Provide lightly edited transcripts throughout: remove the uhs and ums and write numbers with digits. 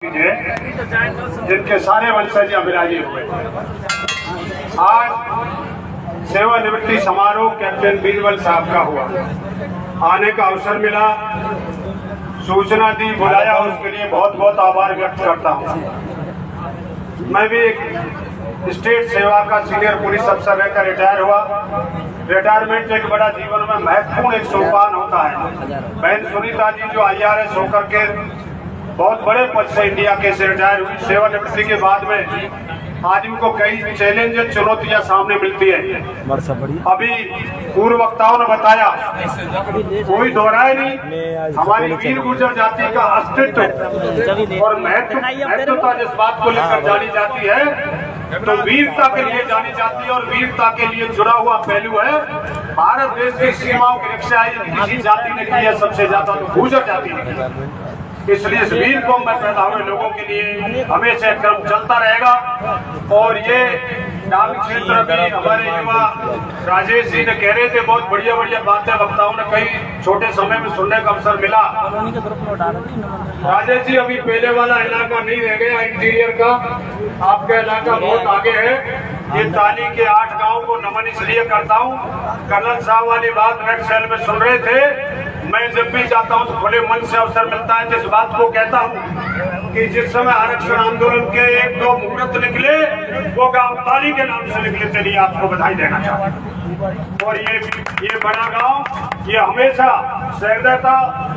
जिनके सारे वंशज अभिराजी हुए। आज सेवानिवृत्ति समारोह कैप्टन बीरबल साहब का हुआ, आने का अवसर मिला, सूचना दी, बुलाया, उसके लिए बहुत बहुत आभार व्यक्त करता हूँ। मैं भी एक स्टेट सेवा का सीनियर पुलिस अफसर रहकर रिटायर हुआ। रिटायरमेंट एक बड़ा जीवन में महत्वपूर्ण एक सोपान होता है। बहन सुनीता जी जो IRS होकर के बहुत बड़े पद से इंडिया के से रिटायर हुई, सेवानिवृत्ति के बाद में आज उनको कई चैलेंज चुनौतियां सामने मिलती है। अभी पूर्व वक्ताओं ने बताया, कोई दोहराए नहीं, हमारी वीर गुर्जर जाति का अस्तित्व और महत्वता जिस बात को लेकर जानी जाती है, तो वीरता के लिए जानी जाती है और वीरता के लिए जुड़ा हुआ पहलू है। भारत देश की सीमाओं की रक्षा किसी जाति ने की है सबसे ज्यादा, तो गुर्जर जाति ने की। इसलिए इस वीर को मैं पैदा हुए लोगों के लिए हमेशा क्रम चलता रहेगा। और ये ग्रामीण क्षेत्र में हमारे युवा राजेश जी ने कह रहे थे, बहुत बढ़िया बढ़िया बातें वक्ताओं ने कई छोटे समय में सुनने का अवसर मिला। राजेश जी, अभी पहले वाला इलाका नहीं रह गया इंटीरियर का, आपका इलाका बहुत आगे है। ये ताली के 8 गांव को नमन इसलिए करता हूँ, कर्नल साहब वाली बात रेड सेल में सुन रहे थे। मैं जब भी जाता हूँ तो खुले मन से अवसर मिलता है तो इस बात को कहता हूँ कि जिस समय आरक्षण आंदोलन के 1-2 मुहूर्त निकले, वो गांव ताली के नाम से निकले। चलिए आपको बधाई देना चाहता हूँ। और ये बड़ा गांव ये हमेशा सहृदयता,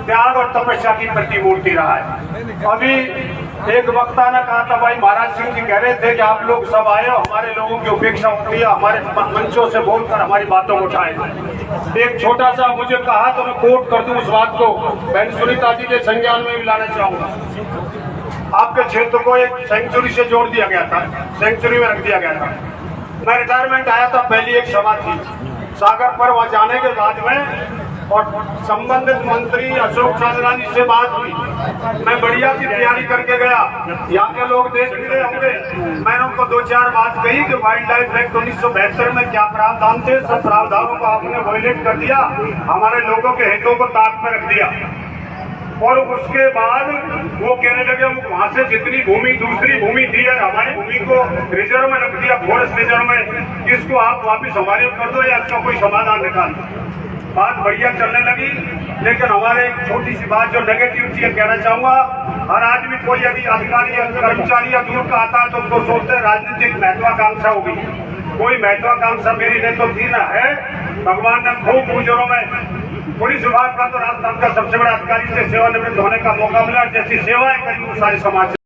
त्याग और तपस्या की प्रतिमूर्ति रहा है। अभी एक वक्ता ने कहा था, भाई महाराज सिंह जी कह रहे थे कि आप लोग सब आए हो, हमारे लोगों की उपेक्षा होती है, हमारे मंचों से बोलकर हमारी बातों को उठाए। एक छोटा सा मुझे कहा तो मैं कोट कर दूं उस बात को, बहन सुनीता जी के संज्ञान में भी लाना चाहूंगा। आपके क्षेत्र को एक सेंचुरी से जोड़ दिया गया था, सेंचुरी में रख दिया गया था। मैं रिटायरमेंट आया था, पहली एक सभा थी सागर पर, वहां जाने के बाद में और संबंधित मंत्री अशोक चांदना जी से बात हुई। मैं बढ़िया सी तैयारी करके गया, यहाँ के लोग देख भी रहे होंगे। मैंने उनको 2-4 बात कही कि वाइल्ड लाइफ एक्ट 1972 में क्या प्रावधान थे, सब प्रावधानों को आपने वायलेट कर दिया, हमारे लोगों के हितों को ताक में रख दिया। और उसके बाद वो कहने लगे, वहां से जितनी भूमि दूसरी भूमि थी है, हमारी भूमि को रिजर्व में रख दिया, फॉरेस्ट रिजर्व में, इसको आप वापिस हमारे कर दो या इसका कोई समाधान निकाल दो। बात बढ़िया चलने लगी, लेकिन हमारे एक छोटी सी बात जो नेगेटिव चीज कहना चाहूंगा, हर आदमी कोई यदि अधिकारी या कर्मचारी या दूर का आता है तो उसको सोचते राजनीतिक महत्वाकांक्षा होगी। कोई महत्वाकांक्षा मेरी नहीं तो थी ना है। भगवान ने खूब गुजरों में पुलिस विभाग का तो राजस्थान का सबसे बड़ा अधिकारी से सेवानिवृत्त होने का मौका मिला, जैसी सेवाएं करी सारे समाज